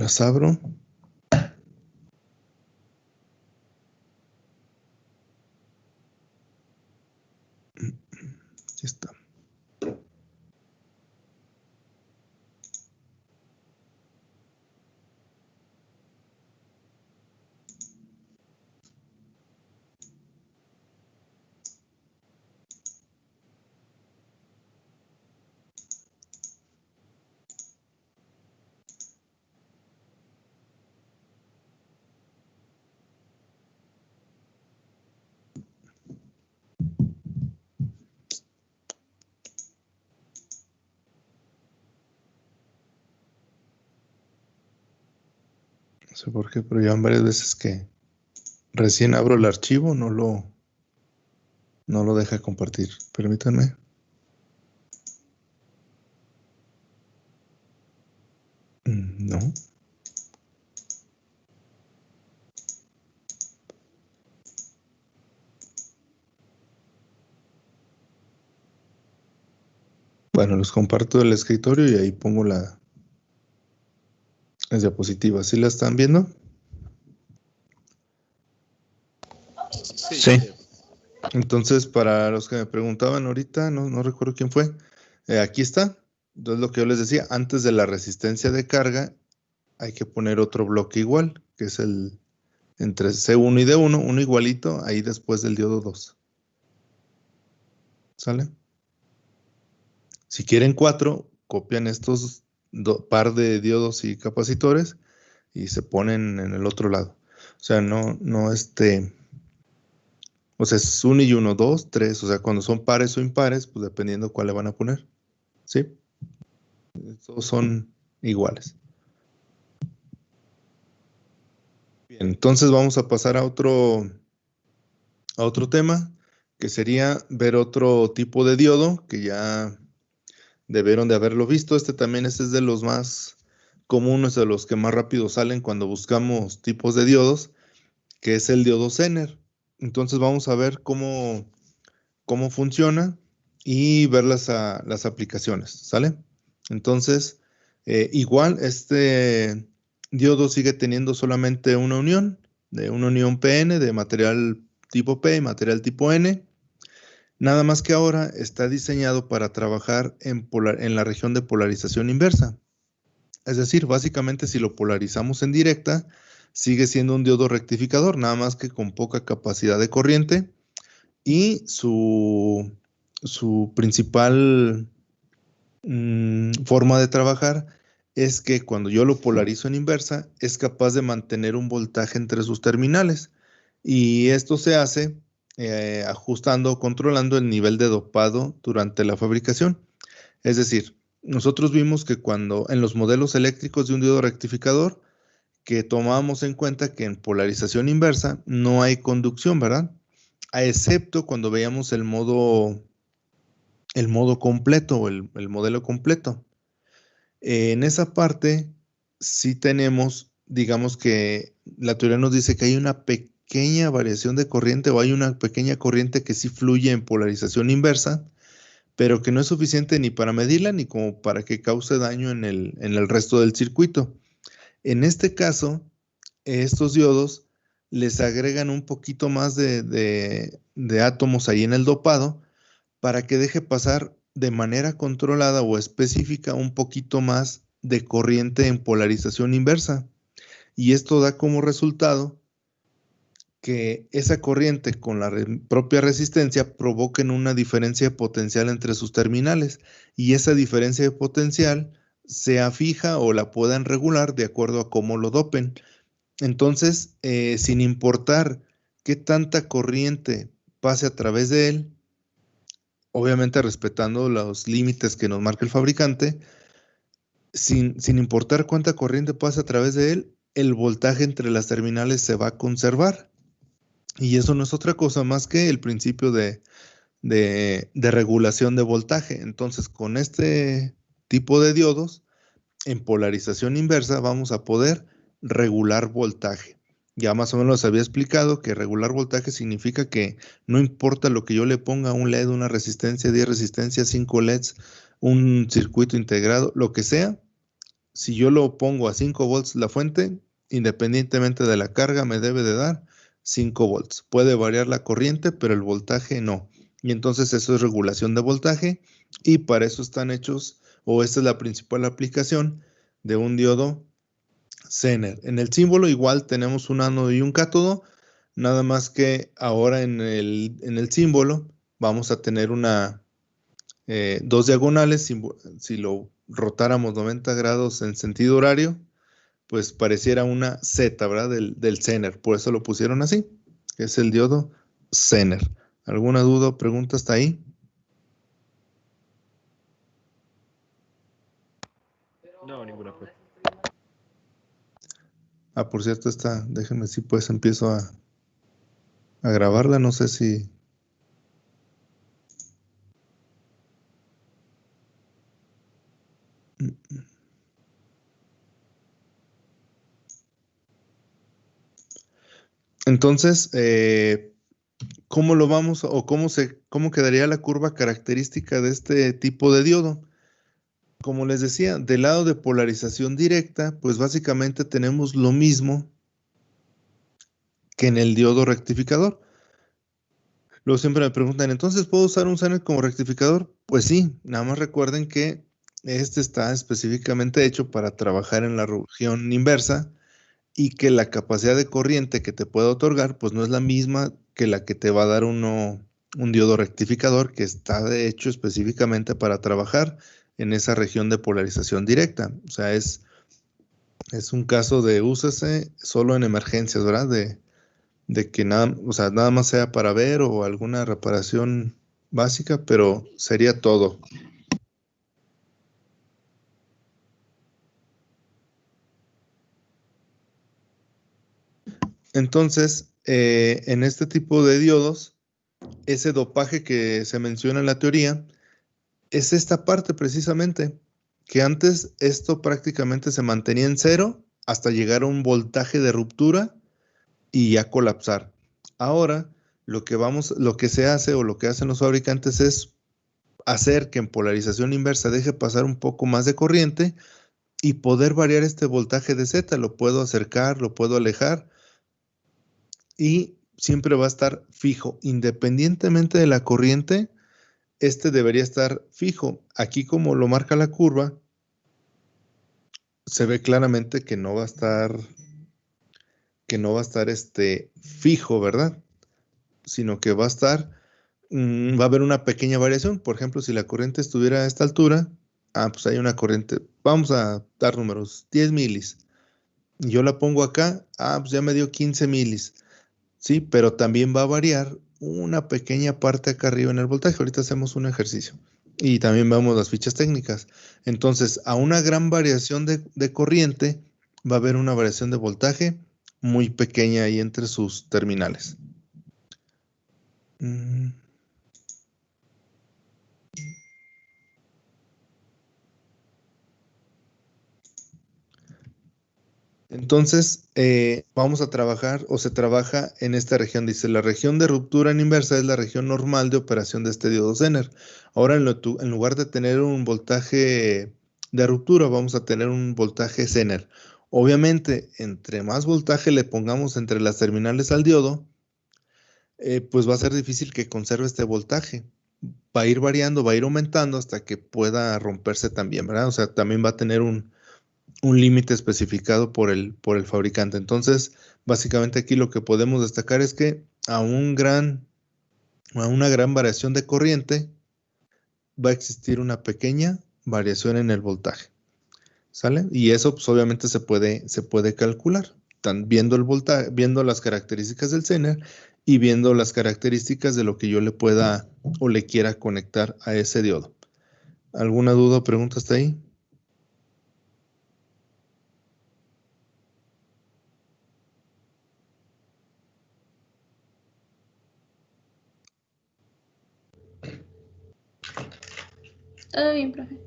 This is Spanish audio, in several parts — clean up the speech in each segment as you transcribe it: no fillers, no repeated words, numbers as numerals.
las abro. Aquí está. No sé por qué, pero ya van varias veces que recién abro el archivo, no lo deja compartir. Permítanme. No. Bueno, los comparto del escritorio y ahí pongo las diapositivas. ¿Sí la están viendo? Sí. Entonces, para los que me preguntaban ahorita, no recuerdo quién fue, aquí está. Entonces, lo que yo les decía, antes de la resistencia de carga, hay que poner otro bloque igual, que es el entre C1 y D1, uno igualito, ahí después del diodo 2. ¿Sale? Si quieren 4, copian estos par de diodos y capacitores y se ponen en el otro lado. O sea, o sea, es 1 y 1, 2, 3. O sea, cuando son pares o impares, pues dependiendo cuál le van a poner. ¿Sí? Todos son iguales. Bien, entonces vamos a pasar a otro tema, que sería ver otro tipo de diodo, que ya debieron de haberlo visto. También es de los más comunes, de los que más rápido salen cuando buscamos tipos de diodos, que es el diodo Zener. Entonces vamos a ver cómo funciona y ver las aplicaciones, ¿sale? Entonces, igual este diodo sigue teniendo solamente una unión PN de material tipo P y material tipo N. Nada más que ahora está diseñado para trabajar en la región de polarización inversa. Es decir, básicamente si lo polarizamos en directa, sigue siendo un diodo rectificador, nada más que con poca capacidad de corriente, y su principal forma de trabajar es que cuando yo lo polarizo en inversa, es capaz de mantener un voltaje entre sus terminales. Y esto se hace ajustando o controlando el nivel de dopado durante la fabricación. Es decir, nosotros vimos que cuando en los modelos eléctricos de un diodo rectificador, que tomábamos en cuenta que en polarización inversa no hay conducción, ¿verdad? Excepto cuando veíamos el modo completo o el modelo completo. En esa parte sí tenemos, digamos que la teoría nos dice que hay una pequeña variación de corriente o hay una pequeña corriente que sí fluye en polarización inversa, pero que no es suficiente ni para medirla ni como para que cause daño en el resto del circuito. En este caso, estos diodos les agregan un poquito más de átomos ahí en el dopado para que deje pasar de manera controlada o específica un poquito más de corriente en polarización inversa. Y esto da como resultado que esa corriente con la propia resistencia provoquen una diferencia de potencial entre sus terminales, y esa diferencia de potencial sea fija o la puedan regular de acuerdo a cómo lo dopen. Entonces, sin importar qué tanta corriente pase a través de él, obviamente respetando los límites que nos marca el fabricante, sin importar cuánta corriente pase a través de él, el voltaje entre las terminales se va a conservar. Y eso no es otra cosa más que el principio de regulación de voltaje. Entonces, con este tipo de diodos, en polarización inversa, vamos a poder regular voltaje. Ya más o menos les había explicado que regular voltaje significa que no importa lo que yo le ponga, un LED, una resistencia, 10 resistencias, 5 LEDs, un circuito integrado, lo que sea, Si yo lo pongo a 5 volts la fuente, independientemente de la carga, me debe de dar 5 volts. Puede variar la corriente, pero el voltaje no. Y entonces eso es regulación de voltaje y para eso están hechos, o esta es la principal aplicación de un diodo Zener. En el símbolo igual tenemos un ánodo y un cátodo, nada más que ahora en el símbolo vamos a tener dos diagonales. Si lo rotáramos 90 grados en sentido horario, pues pareciera una Z, ¿verdad? Del Zener. Por eso lo pusieron así, que es el diodo Zener. ¿Alguna duda o pregunta hasta ahí? No, ninguna, profe. Ah, por cierto, déjenme si pues empiezo a grabarla, no sé si... Entonces, ¿cómo lo vamos o cómo quedaría la curva característica de este tipo de diodo? Como les decía, del lado de polarización directa, pues básicamente tenemos lo mismo que en el diodo rectificador. Luego siempre me preguntan, ¿entonces puedo usar un Zener como rectificador? Pues sí, nada más recuerden que este está específicamente hecho para trabajar en la región inversa y que la capacidad de corriente que te puede otorgar, pues no es la misma que la que te va a dar un diodo rectificador que está de hecho específicamente para trabajar en esa región de polarización directa. O sea, es un caso de úsese solo en emergencias, ¿verdad? De que nada, o sea, nada más sea para ver o alguna reparación básica, pero sería todo. Entonces, en este tipo de diodos, ese dopaje que se menciona en la teoría es esta parte precisamente, que antes esto prácticamente se mantenía en cero hasta llegar a un voltaje de ruptura y ya colapsar. Ahora, lo que se hace o lo que hacen los fabricantes es hacer que en polarización inversa deje pasar un poco más de corriente y poder variar este voltaje de Z. Lo puedo acercar, lo puedo alejar y siempre va a estar fijo. Independientemente de la corriente, este debería estar fijo. Aquí como lo marca la curva, se ve claramente que no va a estar fijo, ¿verdad? Sino que va a estar, va a haber una pequeña variación. Por ejemplo, si la corriente estuviera a esta altura, pues hay una corriente, vamos a dar números, 10 milis. Y yo la pongo acá, pues ya me dio 15 milis. Sí, pero también va a variar una pequeña parte acá arriba en el voltaje. Ahorita hacemos un ejercicio. Y también vemos las fichas técnicas. Entonces, a una gran variación de corriente, va a haber una variación de voltaje muy pequeña ahí entre sus terminales. Mm. Entonces, vamos a trabajar o se trabaja en esta región. Dice, la región de ruptura en inversa es la región normal de operación de este diodo Zener. Ahora, en lugar de tener un voltaje de ruptura, vamos a tener un voltaje Zener. Obviamente, entre más voltaje le pongamos entre las terminales al diodo, pues va a ser difícil que conserve este voltaje. Va a ir variando, va a ir aumentando hasta que pueda romperse también, ¿verdad? O sea, también va a tener un límite especificado por el fabricante. Entonces, básicamente aquí lo que podemos destacar es que a una gran variación de corriente va a existir una pequeña variación en el voltaje. ¿Sale? Y eso pues obviamente se puede calcular, viendo el voltaje, viendo las características del Zener y viendo las características de lo que yo le pueda o le quiera conectar a ese diodo. ¿Alguna duda o pregunta hasta ahí? Todo bien, profe.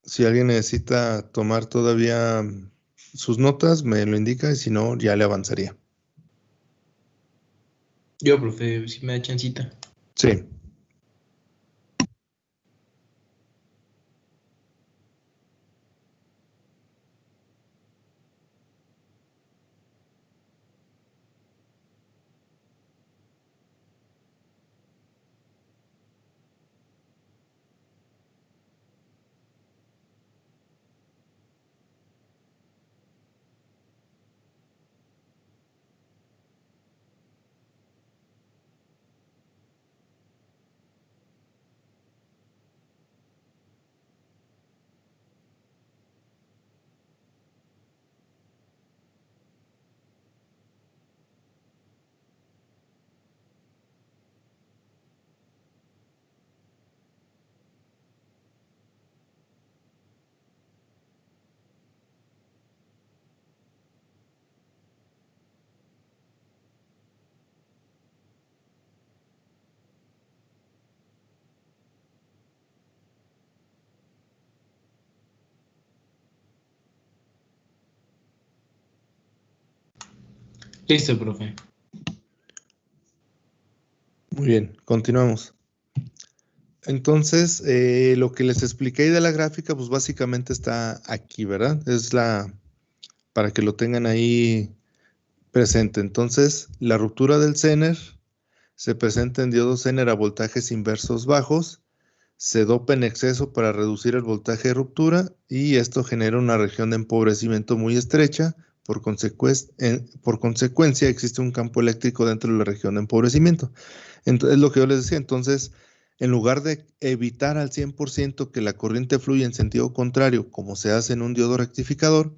Si alguien necesita tomar todavía sus notas, me lo indica y si no, ya le avanzaría. Yo, profe, si me da chancita. 'Sí. 。 Sí. 。 。 。 。 。 。 . 。 . 。 . 。 . 。 . 。 . 。 . 。 . 。 . 。 . 。 . 。 . 。 . 。 . 。 . 。 . 。 . 。 . 。 . 。 . 。 . 。 . 。 . Yo, profe, si me da chancita. Listo, profe. Muy bien, continuamos. Entonces, lo que les expliqué ahí de la gráfica, pues básicamente está aquí, ¿verdad? Para que lo tengan ahí presente. Entonces, la ruptura del Zener se presenta en diodos Zener a voltajes inversos bajos, se dopa en exceso para reducir el voltaje de ruptura y esto genera una región de empobrecimiento muy estrecha. Por consecuencia, existe un campo eléctrico dentro de la región de empobrecimiento. Entonces, es lo que yo les decía. Entonces, en lugar de evitar al 100% que la corriente fluya en sentido contrario, como se hace en un diodo rectificador,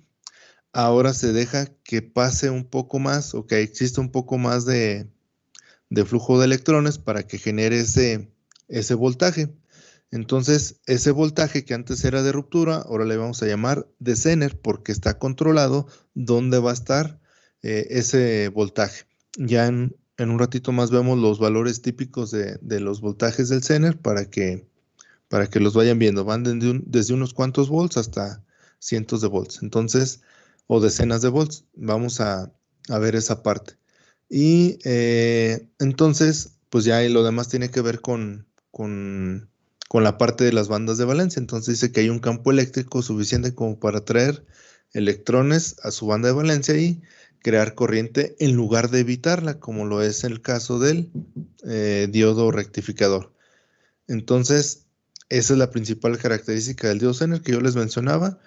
ahora se deja que pase un poco más o que exista un poco más de flujo de electrones para que genere ese voltaje. Entonces, ese voltaje que antes era de ruptura, ahora le vamos a llamar de Zener porque está controlado dónde va a estar ese voltaje. Ya en un ratito más vemos los valores típicos de los voltajes del Zener para que los vayan viendo. Van desde unos cuantos volts hasta cientos de volts. Entonces, o decenas de volts. Vamos a ver esa parte. Y entonces, pues ya lo demás tiene que ver con la parte de las bandas de valencia. Entonces dice que hay un campo eléctrico suficiente como para traer electrones a su banda de valencia y crear corriente en lugar de evitarla, como lo es el caso del diodo rectificador. Entonces, esa es la principal característica del diodo Zener que yo les mencionaba,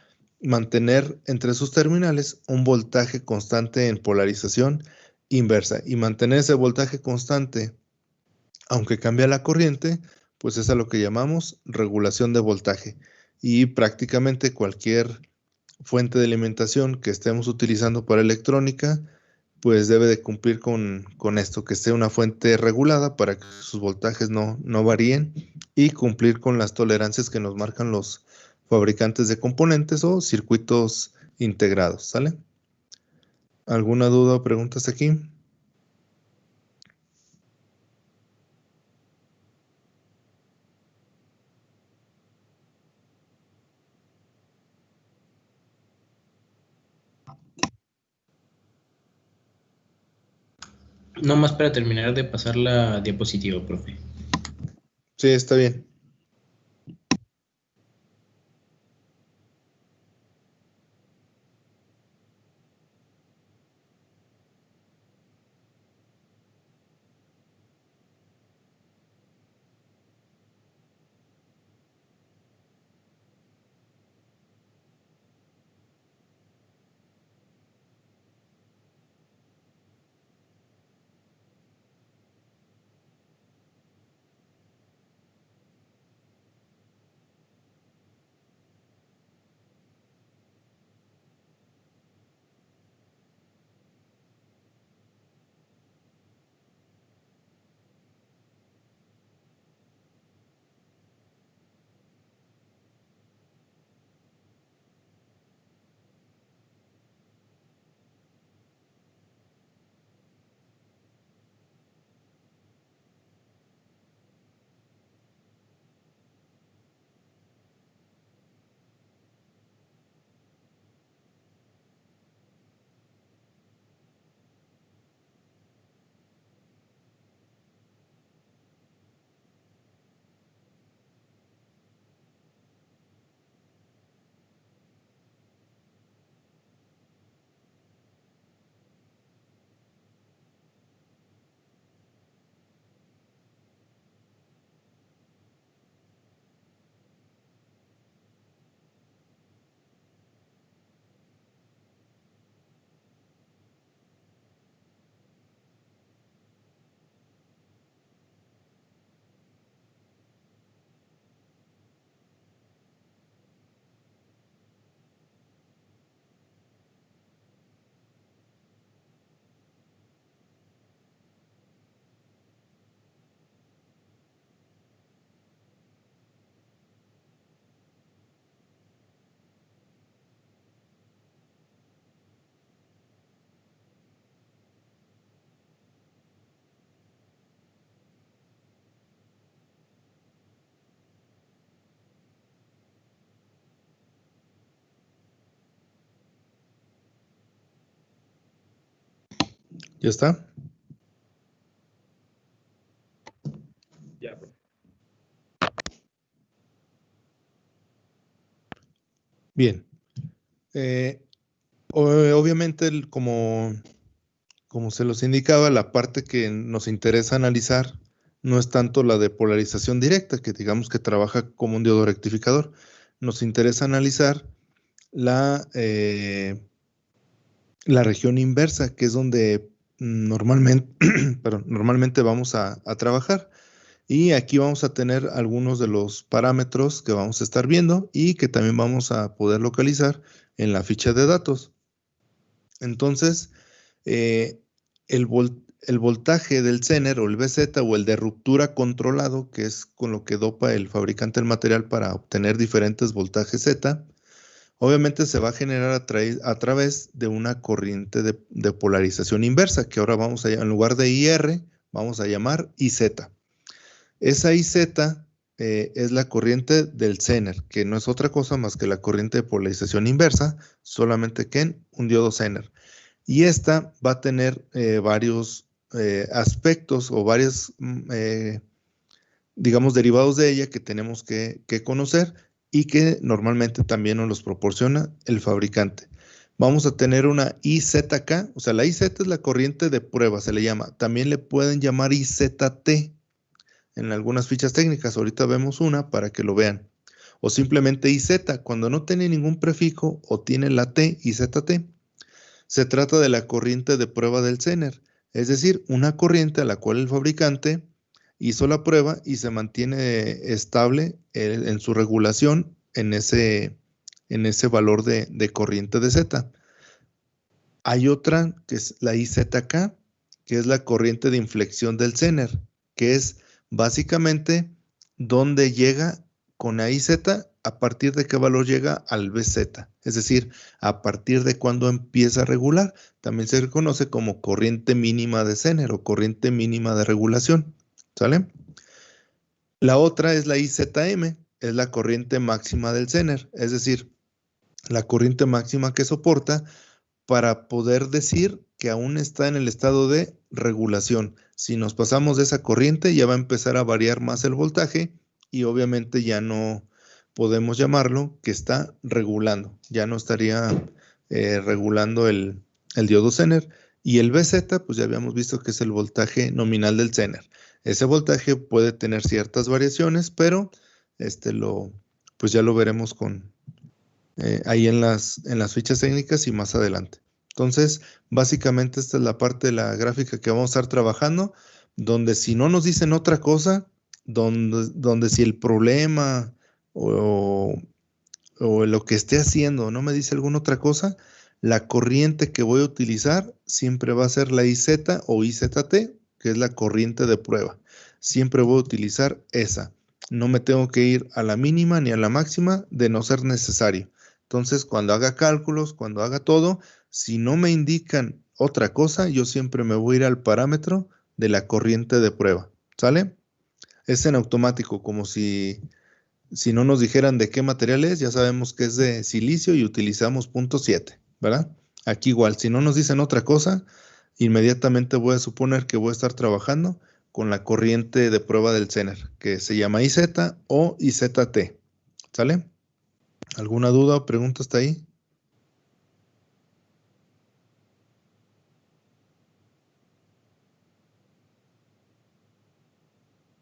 mantener entre sus terminales un voltaje constante en polarización inversa y mantener ese voltaje constante, aunque cambia la corriente, pues es a lo que llamamos regulación de voltaje. Y prácticamente cualquier fuente de alimentación que estemos utilizando para electrónica, pues debe de cumplir con esto, que sea una fuente regulada para que sus voltajes no varíen y cumplir con las tolerancias que nos marcan los fabricantes de componentes o circuitos integrados, ¿sale? ¿Alguna duda o preguntas aquí? No más para terminar de pasar la diapositiva, profe. Sí, está bien. ¿Ya está? Ya, profe. Bien. Obviamente, como se los indicaba, la parte que nos interesa analizar no es tanto la de polarización directa, que digamos que trabaja como un diodo rectificador. Nos interesa analizar la región inversa, que es donde normalmente, normalmente vamos a trabajar. Y aquí vamos a tener algunos de los parámetros que vamos a estar viendo y que también vamos a poder localizar en la ficha de datos. Entonces, el voltaje del Zener o el VZ o el de ruptura controlado, que es con lo que dopa el fabricante el material para obtener diferentes voltajes Z, obviamente se va a generar a través de una corriente de polarización inversa, que ahora vamos a, en lugar de IR, vamos a llamar IZ. Esa IZ es la corriente del Zener, que no es otra cosa más que la corriente de polarización inversa, solamente que en un diodo Zener. Y esta va a tener varios aspectos o varios, digamos, derivados de ella que tenemos que conocer y que normalmente también nos los proporciona el fabricante. Vamos a tener una IZK, o sea, la IZ es la corriente de prueba, se le llama. También le pueden llamar IZT en algunas fichas técnicas. Ahorita vemos una para que lo vean. O simplemente IZ, cuando no tiene ningún prefijo o tiene la T, IZT. Se trata de la corriente de prueba del Zener, es decir, una corriente a la cual el fabricante hizo la prueba y se mantiene estable en su regulación en ese valor de corriente de Z. Hay otra que es la IZK, que es la corriente de inflexión del Zener, que es básicamente donde llega con la IZ, a partir de qué valor llega al BZ, es decir, a partir de cuándo empieza a regular. También se reconoce como corriente mínima de Zener o corriente mínima de regulación, ¿sale? La otra es la IZM, es la corriente máxima del Zener, es decir, la corriente máxima que soporta para poder decir que aún está en el estado de regulación. Si nos pasamos de esa corriente, ya va a empezar a variar más el voltaje y obviamente ya no podemos llamarlo que está regulando. Ya no estaría regulando el diodo Zener. Y el BZ, pues ya habíamos visto que es el voltaje nominal del Zener. Ese voltaje puede tener ciertas variaciones, pero pues ya lo veremos ahí en las fichas técnicas y más adelante. Entonces, básicamente esta es la parte de la gráfica que vamos a estar trabajando, donde si no nos dicen otra cosa, donde si el problema o lo que esté haciendo no me dice alguna otra cosa, la corriente que voy a utilizar siempre va a ser la IZ o IZT, que es la corriente de prueba. Siempre voy a utilizar esa. No me tengo que ir a la mínima ni a la máxima de no ser necesario. Entonces, cuando haga cálculos, cuando haga todo, si no me indican otra cosa, yo siempre me voy a ir al parámetro de la corriente de prueba. ¿Sale? Es en automático, como si no nos dijeran de qué material es, ya sabemos que es de silicio y utilizamos .7, ¿verdad? Aquí igual, si no nos dicen otra cosa, inmediatamente voy a suponer que voy a estar trabajando con la corriente de prueba del Zener, que se llama IZ o IZT. ¿Sale? ¿Alguna duda o pregunta hasta ahí?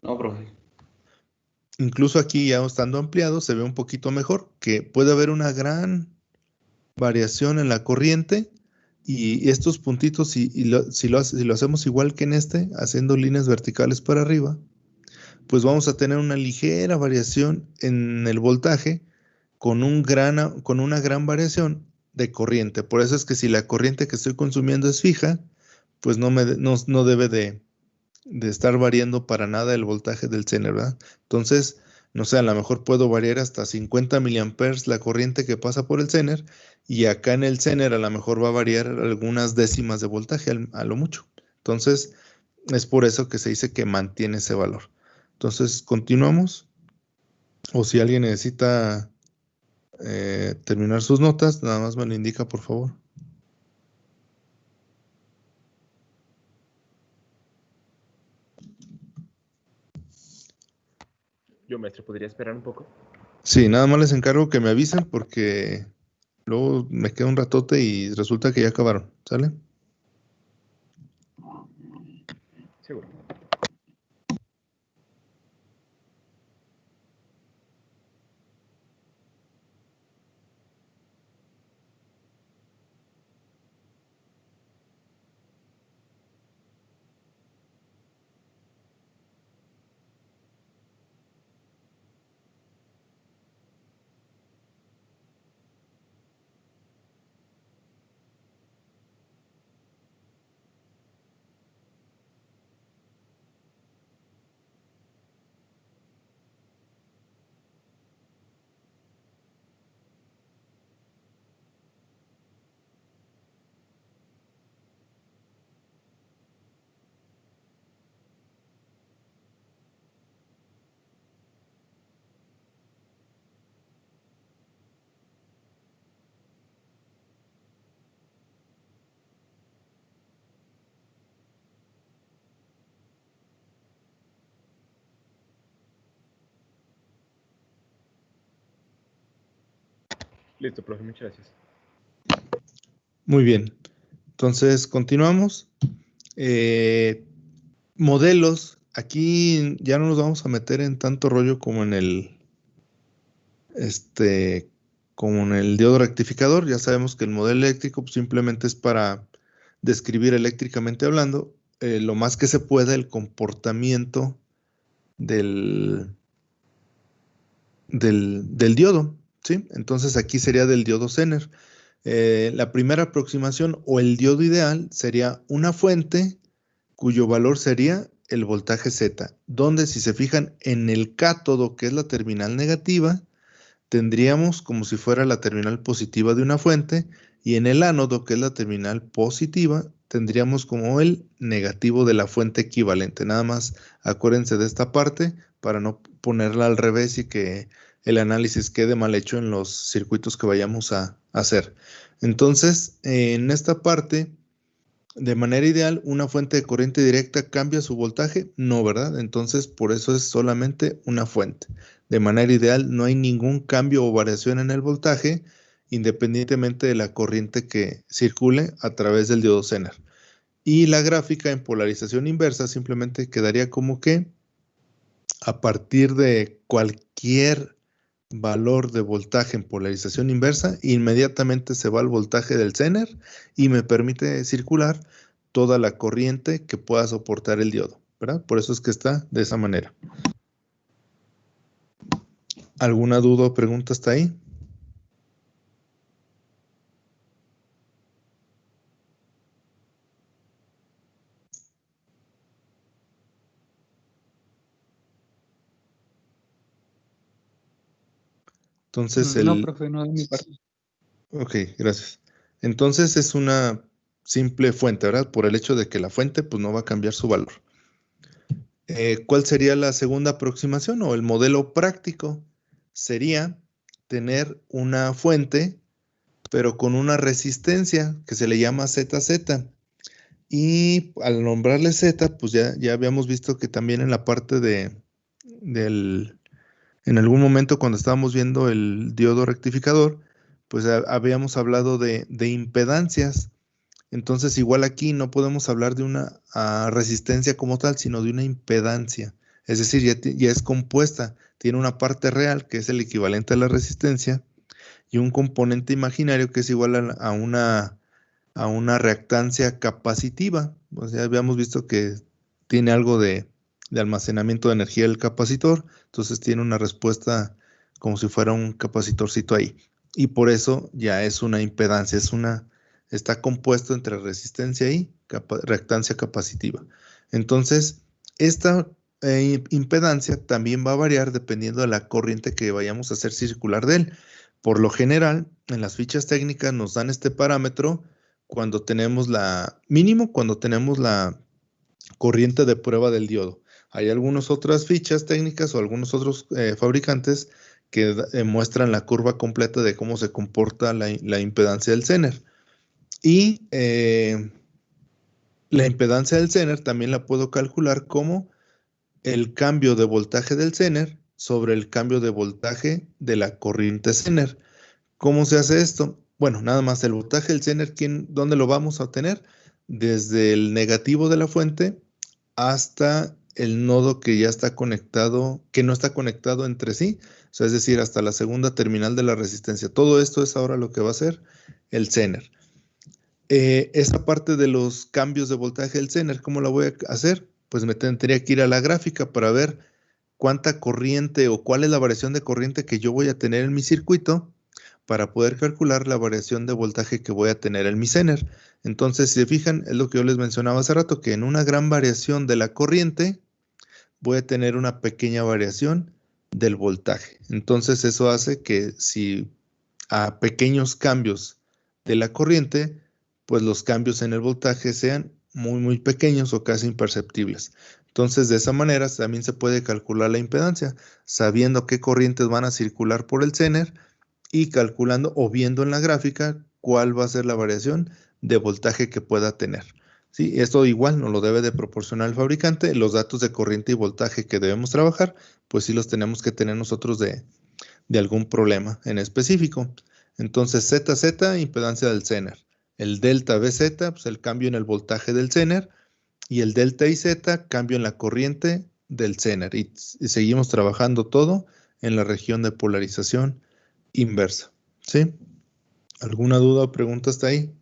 No, profe. Incluso aquí ya estando ampliado se ve un poquito mejor, que puede haber una gran variación en la corriente y estos puntitos, si lo hacemos igual que en haciendo líneas verticales para arriba, pues vamos a tener una ligera variación en el voltaje con una gran variación de corriente. Por eso es que si la corriente que estoy consumiendo es fija, pues no debe de estar variando para nada el voltaje del Zener, ¿verdad? Entonces, no sé, a lo mejor puedo variar hasta 50 miliamperes la corriente que pasa por el Zener y acá en el Zener a lo mejor va a variar algunas décimas de voltaje a lo mucho. Entonces, es por eso que se dice que mantiene ese valor. Entonces, continuamos. O si alguien necesita terminar sus notas, nada más me lo indica, por favor. Disculpe, maestro, ¿podría esperar un poco? Sí, nada más les encargo que me avisen porque luego me queda un ratote y resulta que ya acabaron, ¿sale? Seguro. Listo, profe, muchas gracias. Muy bien. Entonces, continuamos. Modelos. Aquí ya no nos vamos a meter en tanto rollo como en el como en el diodo rectificador. Ya sabemos que el modelo eléctrico pues, simplemente es para describir eléctricamente hablando lo más que se pueda el comportamiento del diodo, ¿sí? Entonces aquí sería del diodo Zener. La primera aproximación o el diodo ideal sería una fuente cuyo valor sería el voltaje Z, donde si se fijan en el cátodo, que es la terminal negativa, tendríamos como si fuera la terminal positiva de una fuente, y en el ánodo, que es la terminal positiva, tendríamos como el negativo de la fuente equivalente. Nada más acuérdense de esta parte para no ponerla al revés y que el análisis quede mal hecho en los circuitos que vayamos a hacer. Entonces, en esta parte, de manera ideal, una fuente de corriente directa cambia su voltaje, no, ¿verdad? Entonces, por eso es solamente una fuente. De manera ideal, no hay ningún cambio o variación en el voltaje, independientemente de la corriente que circule a través del diodo Zener. Y la gráfica en polarización inversa simplemente quedaría como que a partir de cualquier valor de voltaje en polarización inversa, inmediatamente se va al voltaje del Zener y me permite circular toda la corriente que pueda soportar el diodo, ¿verdad? Por eso es que está de esa manera. ¿Alguna duda o pregunta hasta ahí? Entonces No, profe, no de mi parte. Ok, gracias. Entonces es una simple fuente, ¿verdad? Por el hecho de que la fuente pues no va a cambiar su valor. ¿Cuál sería la segunda aproximación o el modelo práctico? Sería tener una fuente, pero con una resistencia que se le llama ZZ. Y al nombrarle Z, pues ya habíamos visto que también en la parte en algún momento cuando estábamos viendo el diodo rectificador, pues habíamos hablado de impedancias. Entonces, igual aquí no podemos hablar de una resistencia como tal, sino de una impedancia. Es decir, ya es compuesta, tiene una parte real, que es el equivalente a la resistencia, y un componente imaginario que es igual a una reactancia capacitiva. O sea, habíamos visto que tiene algo de almacenamiento de energía el capacitor, entonces tiene una respuesta como si fuera un capacitorcito ahí. Y por eso ya es una impedancia, está compuesto entre resistencia y reactancia capacitiva. Entonces, esta impedancia también va a variar dependiendo de la corriente que vayamos a hacer circular de él. Por lo general, en las fichas técnicas nos dan este parámetro cuando tenemos mínimo cuando tenemos la corriente de prueba del diodo. Hay algunas otras fichas técnicas o algunos otros fabricantes que muestran la curva completa de cómo se comporta la impedancia del Zener. Y la impedancia del Zener también la puedo calcular como el cambio de voltaje del Zener sobre el cambio de voltaje de la corriente Zener. ¿Cómo se hace esto? Bueno, nada más el voltaje del Zener, ¿dónde lo vamos a obtener? Desde el negativo de la fuente hasta el nodo que ya está conectado, que no está conectado entre sí, o sea, es decir, hasta la segunda terminal de la resistencia. Todo esto es ahora lo que va a hacer el Zener. Esa parte de los cambios de voltaje del Zener, ¿cómo la voy a hacer? Pues me tendría que ir a la gráfica para ver cuánta corriente o cuál es la variación de corriente que yo voy a tener en mi circuito para poder calcular la variación de voltaje que voy a tener en mi Zener. Entonces, si se fijan, es lo que yo les mencionaba hace rato, que en una gran variación de la corriente voy a tener una pequeña variación del voltaje. Entonces, eso hace que si a pequeños cambios de la corriente, pues los cambios en el voltaje sean muy pequeños o casi imperceptibles. Entonces, de esa manera también se puede calcular la impedancia, sabiendo qué corrientes van a circular por el Zener y calculando o viendo en la gráfica cuál va a ser la variación de voltaje que pueda tener. ¿Sí? Esto igual nos lo debe de proporcionar el fabricante. Los datos de corriente y voltaje que debemos trabajar, pues sí los tenemos que tener nosotros de algún problema en específico. Entonces, ZZ, impedancia del Zener. El delta BZ, pues el cambio en el voltaje del Zener. Y el delta IZ, cambio en la corriente del Zener. Y seguimos trabajando todo en la región de polarización inversa. ¿Sí? ¿Alguna duda o pregunta hasta ahí?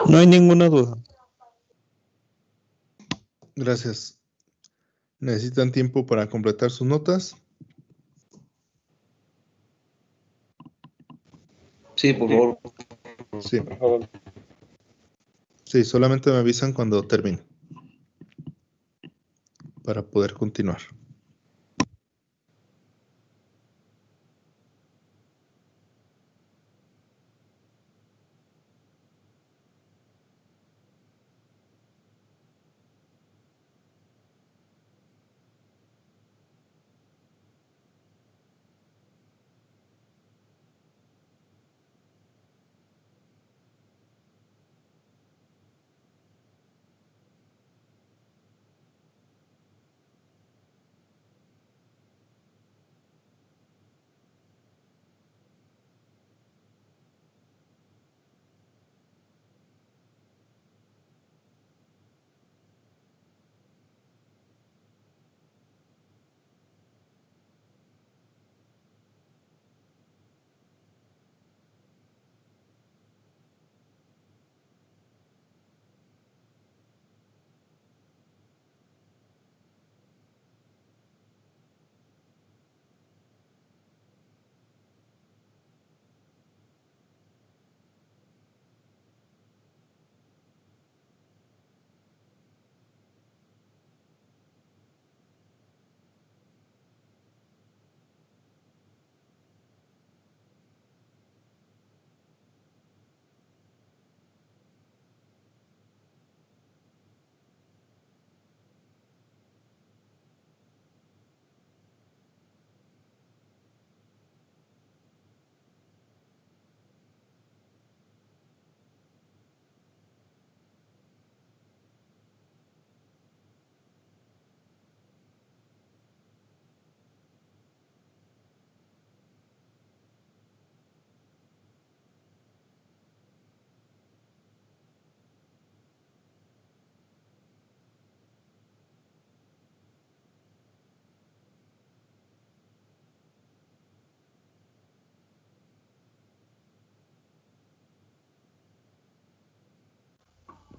No hay ninguna duda. Gracias. ¿Necesitan tiempo para completar sus notas? Sí, por favor. Sí. Sí, solamente me avisan cuando termine para poder continuar.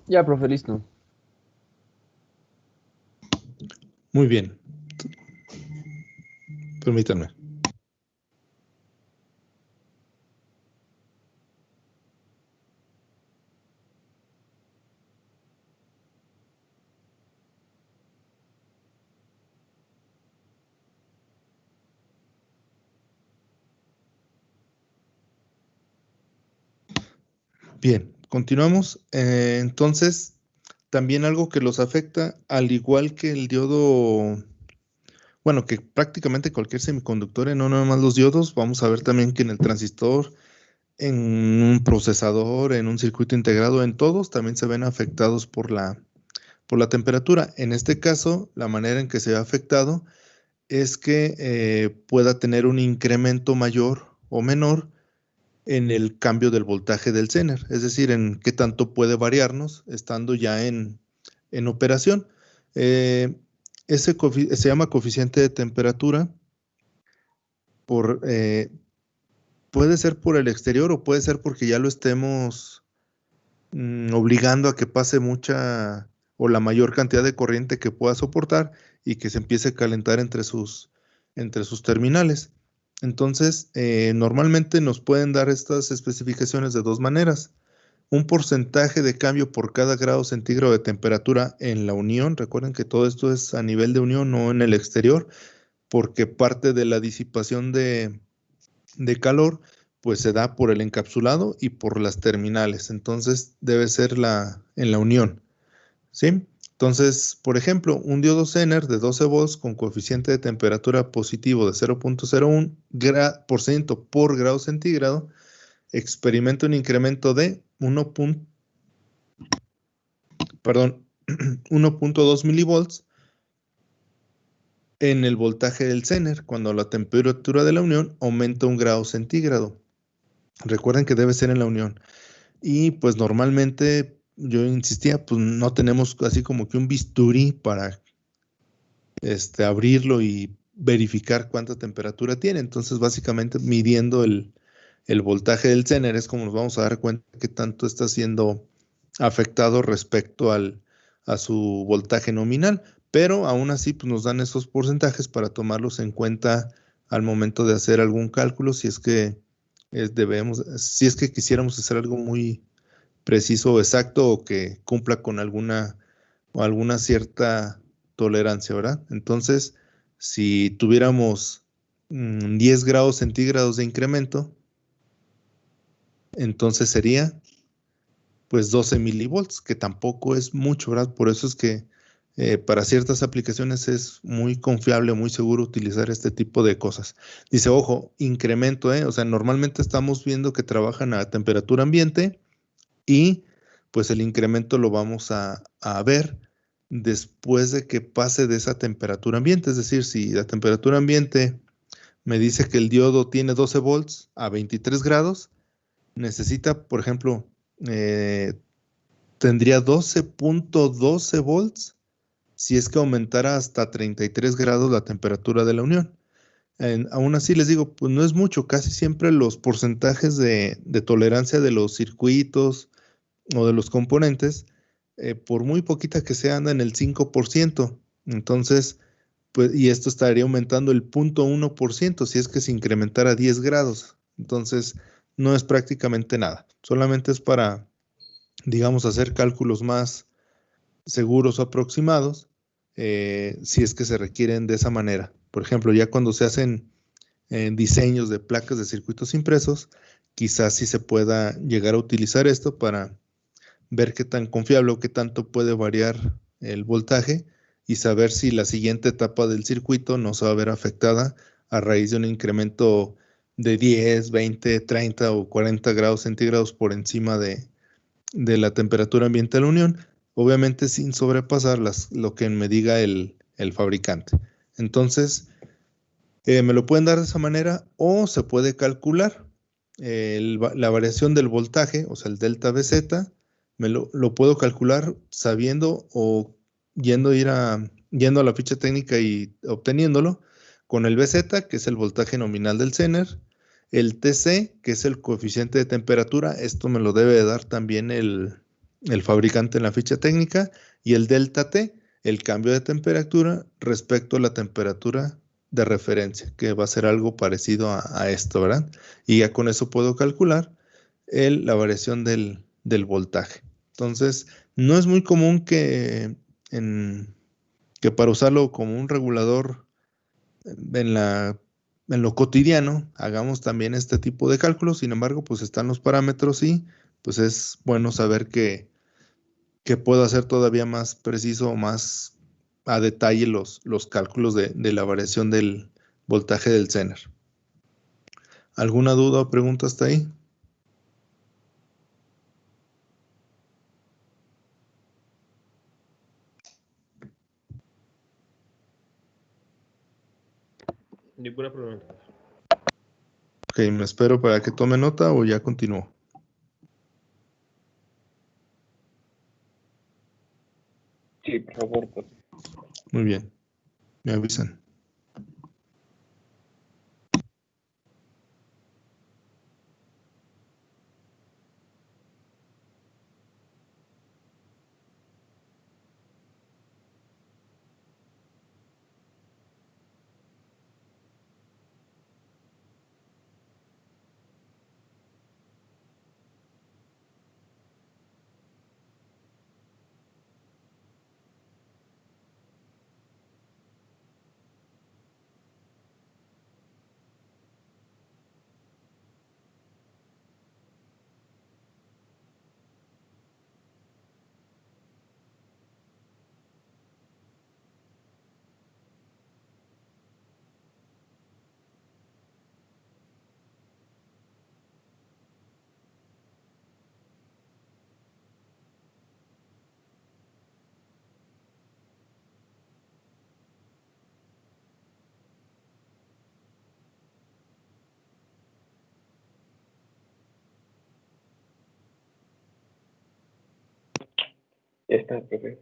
Ya, profe, listo. Muy bien. Permítanme. Bien, continuamos. Entonces, también algo que los afecta, al igual que el diodo, bueno, que prácticamente cualquier semiconductor, no nada más los diodos, vamos a ver también que en el transistor, en un procesador, en un circuito integrado, en todos también se ven afectados por la temperatura. En este caso, la manera en que se ve afectado es que pueda tener un incremento mayor o menor en el cambio del voltaje del Zener, es decir, en qué tanto puede variarnos estando ya en operación. Se llama coeficiente de temperatura, puede ser por el exterior o puede ser porque ya lo estemos obligando a que pase mucha o la mayor cantidad de corriente que pueda soportar y que se empiece a calentar entre sus terminales. Entonces, normalmente nos pueden dar estas especificaciones de dos maneras. Un porcentaje de cambio por cada grado centígrado de temperatura en la unión. Recuerden que todo esto es a nivel de unión, no en el exterior, porque parte de la disipación de calor pues se da por el encapsulado y por las terminales. Entonces debe ser en la unión, ¿sí? Entonces, por ejemplo, un diodo Zener de 12 volts con coeficiente de temperatura positivo de 0.01% por grado centígrado experimenta un incremento de 1.2 milivolts en el voltaje del Zener cuando la temperatura de la unión aumenta 1 grado centígrado. Recuerden que debe ser en la unión. Y pues normalmente, yo insistía, pues no tenemos así como que un bisturí para abrirlo y verificar cuánta temperatura tiene. Entonces, básicamente midiendo el voltaje del Zener es como nos vamos a dar cuenta que tanto está siendo afectado respecto a su voltaje nominal. Pero aún así, pues nos dan esos porcentajes para tomarlos en cuenta al momento de hacer algún cálculo, si es que quisiéramos hacer algo muy preciso o exacto o que cumpla con alguna cierta tolerancia, ¿verdad? Entonces, si tuviéramos 10 grados centígrados de incremento, entonces sería pues 12 milivolts, que tampoco es mucho, ¿verdad? Por eso es que para ciertas aplicaciones es muy confiable, muy seguro utilizar este tipo de cosas. Dice, ojo, incremento, o sea, normalmente estamos viendo que trabajan a temperatura ambiente y pues el incremento lo vamos a ver después de que pase de esa temperatura ambiente. Es decir, si la temperatura ambiente me dice que el diodo tiene 12 volts a 23 grados, necesita, por ejemplo, tendría 12.12 volts si es que aumentara hasta 33 grados la temperatura de la unión. Aún así les digo, pues no es mucho, casi siempre los porcentajes de tolerancia de los circuitos o de los componentes, por muy poquita que sea, anda en el 5%. Entonces, pues, y esto estaría aumentando el 0.1% si es que se incrementara 10 grados. Entonces, no es prácticamente nada. Solamente es para, digamos, hacer cálculos más seguros o aproximados, si es que se requieren de esa manera. Por ejemplo, ya cuando se hacen diseños de placas de circuitos impresos, quizás sí se pueda llegar a utilizar esto para ver qué tan confiable o qué tanto puede variar el voltaje y saber si la siguiente etapa del circuito no se va a ver afectada a raíz de un incremento de 10, 20, 30 o 40 grados centígrados por encima de la temperatura ambiente de la unión, obviamente sin sobrepasar lo que me diga el fabricante. Entonces, me lo pueden dar de esa manera o se puede calcular la variación del voltaje, o sea, el delta BZ, lo puedo calcular sabiendo o yendo a la ficha técnica y obteniéndolo con el BZ, que es el voltaje nominal del Zener, el TC, que es el coeficiente de temperatura, esto me lo debe de dar también el fabricante en la ficha técnica, y el delta T, el cambio de temperatura respecto a la temperatura de referencia, que va a ser algo parecido a esto, ¿verdad? Y ya con eso puedo calcular la variación del voltaje. Entonces, no es muy común que para usarlo como un regulador en lo cotidiano hagamos también este tipo de cálculos. Sin embargo, pues están los parámetros y pues es bueno saber que que puedo hacer todavía más preciso o más a detalle los cálculos de la variación del voltaje del Zener. ¿Alguna duda o pregunta hasta ahí? Ninguna pregunta. Ok, me espero para que tome nota o ya continúo. Sí, por favor, profe. Muy bien, me avisan. Ya está, profe.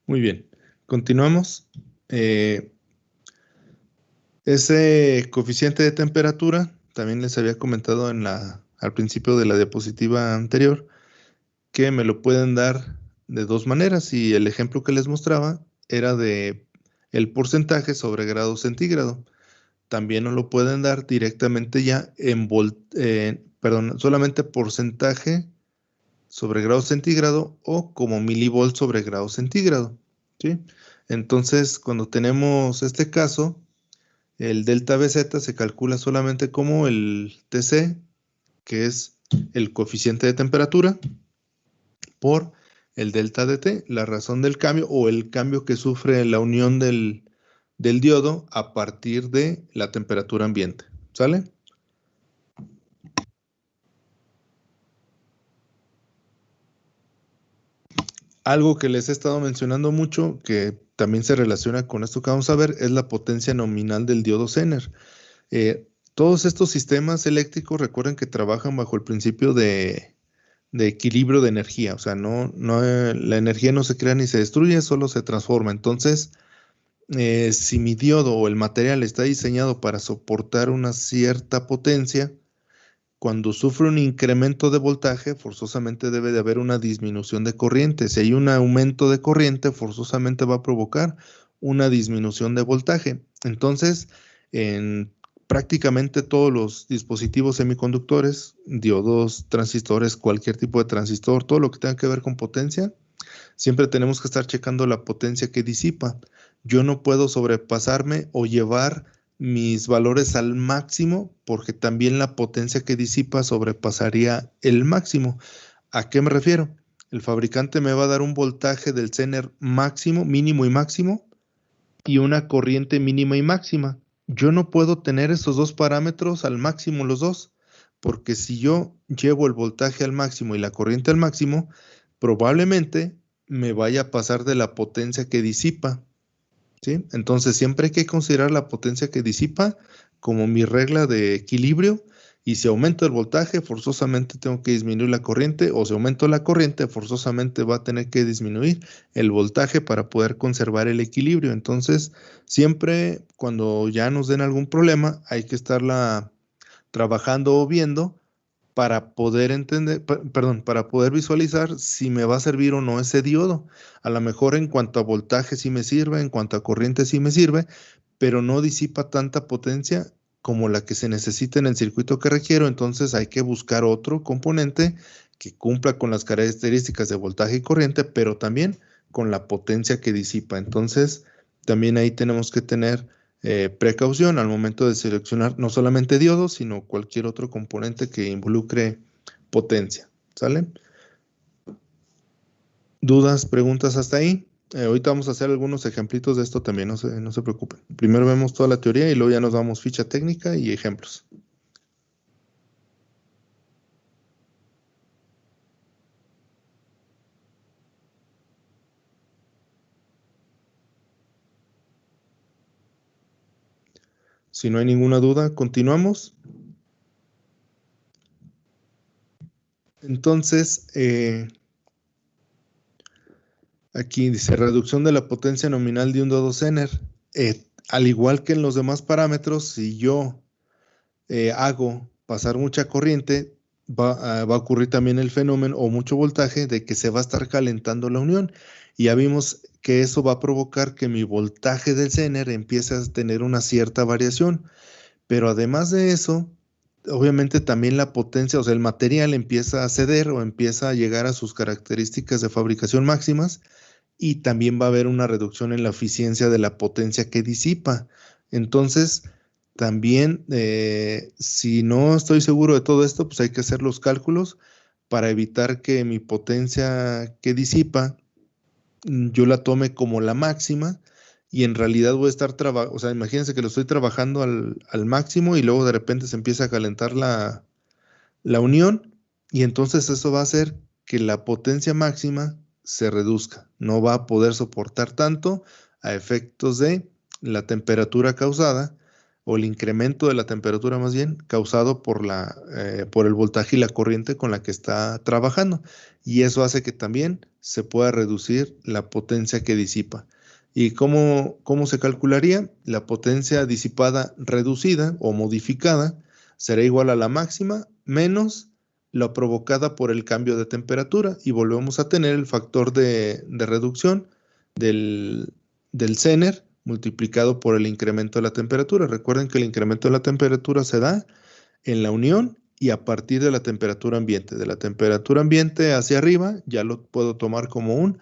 Muy bien, continuamos. Ese coeficiente de temperatura, también les había comentado al principio de la diapositiva anterior, que me lo pueden dar de dos maneras, y el ejemplo que les mostraba era de el porcentaje sobre grado centígrado. También nos lo pueden dar directamente ya solamente porcentaje sobre grado centígrado o como milivolt sobre grado centígrado, ¿sí? Entonces, cuando tenemos este caso, el delta BZ se calcula solamente como el TC, que es el coeficiente de temperatura, por el delta DT, la razón del cambio o el cambio que sufre la unión del diodo a partir de la temperatura ambiente. ¿Sale? Algo que les he estado mencionando mucho, que también se relaciona con esto que vamos a ver, es la potencia nominal del diodo Zener. Todos estos sistemas eléctricos, recuerden que trabajan bajo el principio de equilibrio de energía. O sea, la energía no se crea ni se destruye, solo se transforma. Entonces, si mi diodo o el material está diseñado para soportar una cierta potencia, cuando sufre un incremento de voltaje, forzosamente debe de haber una disminución de corriente. Si hay un aumento de corriente, forzosamente va a provocar una disminución de voltaje. Entonces, en prácticamente todos los dispositivos semiconductores, diodos, transistores, cualquier tipo de transistor, todo lo que tenga que ver con potencia, siempre tenemos que estar checando la potencia que disipa. Yo no puedo sobrepasarme o llevar mis valores al máximo porque también la potencia que disipa sobrepasaría el máximo. ¿A qué me refiero? El fabricante me va a dar un voltaje del Zener máximo, mínimo y máximo, y una corriente mínima y máxima. Yo no puedo tener esos dos parámetros al máximo los dos, porque si yo llevo el voltaje al máximo y la corriente al máximo, probablemente me vaya a pasar de la potencia que disipa, ¿sí? Entonces siempre hay que considerar la potencia que disipa como mi regla de equilibrio, y si aumento el voltaje, forzosamente tengo que disminuir la corriente, o si aumento la corriente, forzosamente va a tener que disminuir el voltaje para poder conservar el equilibrio. Entonces, siempre cuando ya nos den algún problema, hay que estarla trabajando o viendo para poder entender, para poder visualizar si me va a servir o no ese diodo. A lo mejor en cuanto a voltaje sí me sirve, en cuanto a corriente sí me sirve, pero no disipa tanta potencia como la que se necesita en el circuito que requiero. Entonces hay que buscar otro componente que cumpla con las características de voltaje y corriente, pero también con la potencia que disipa. Entonces, también ahí tenemos que tener precaución al momento de seleccionar no solamente diodos, sino cualquier otro componente que involucre potencia. ¿Sale? ¿Dudas, preguntas hasta ahí? Ahorita vamos a hacer algunos ejemplitos de esto también, no se preocupen. Primero vemos toda la teoría y luego ya nos damos ficha técnica y ejemplos. Si no hay ninguna duda, continuamos. Entonces, aquí dice reducción de la potencia nominal de un diodo Zener. Al igual que en los demás parámetros, si yo hago pasar mucha corriente, va a ocurrir también el fenómeno o mucho voltaje de que se va a estar calentando la unión. Y ya vimos que eso va a provocar que mi voltaje del Zener empiece a tener una cierta variación. Pero además de eso, obviamente también la potencia, o sea, el material empieza a ceder o empieza a llegar a sus características de fabricación máximas y también va a haber una reducción en la eficiencia de la potencia que disipa. Entonces, también, si no estoy seguro de todo esto, pues hay que hacer los cálculos para evitar que mi potencia que disipa yo la tome como la máxima y en realidad voy a estar trabajando, o sea, imagínense que lo estoy trabajando al máximo y luego de repente se empieza a calentar la unión y entonces eso va a hacer que la potencia máxima se reduzca, no va a poder soportar tanto a efectos de la temperatura causada o el incremento de la temperatura más bien causado por el voltaje y la corriente con la que está trabajando y eso hace que también se pueda reducir la potencia que disipa. ¿Y cómo se calcularía? La potencia disipada reducida o modificada será igual a la máxima menos la provocada por el cambio de temperatura y volvemos a tener el factor de reducción del Zener multiplicado por el incremento de la temperatura. Recuerden que el incremento de la temperatura se da en la unión y a partir de la temperatura ambiente. De la temperatura ambiente hacia arriba ya lo puedo tomar como un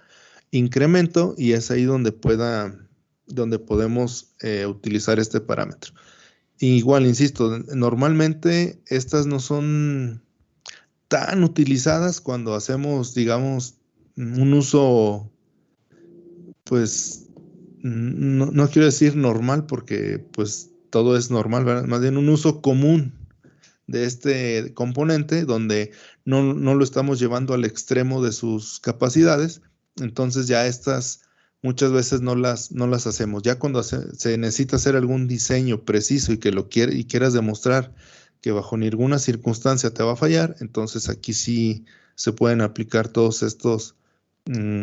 incremento y es ahí donde podemos utilizar este parámetro. Igual, insisto, normalmente estas no son tan utilizadas cuando hacemos, digamos, un uso, pues, no quiero decir normal porque pues todo es normal, ¿verdad? Más bien un uso común de este componente donde no lo estamos llevando al extremo de sus capacidades, entonces ya estas muchas veces no las hacemos. Ya cuando se necesita hacer algún diseño preciso y que quieras demostrar que bajo ninguna circunstancia te va a fallar, entonces aquí sí se pueden aplicar todos estos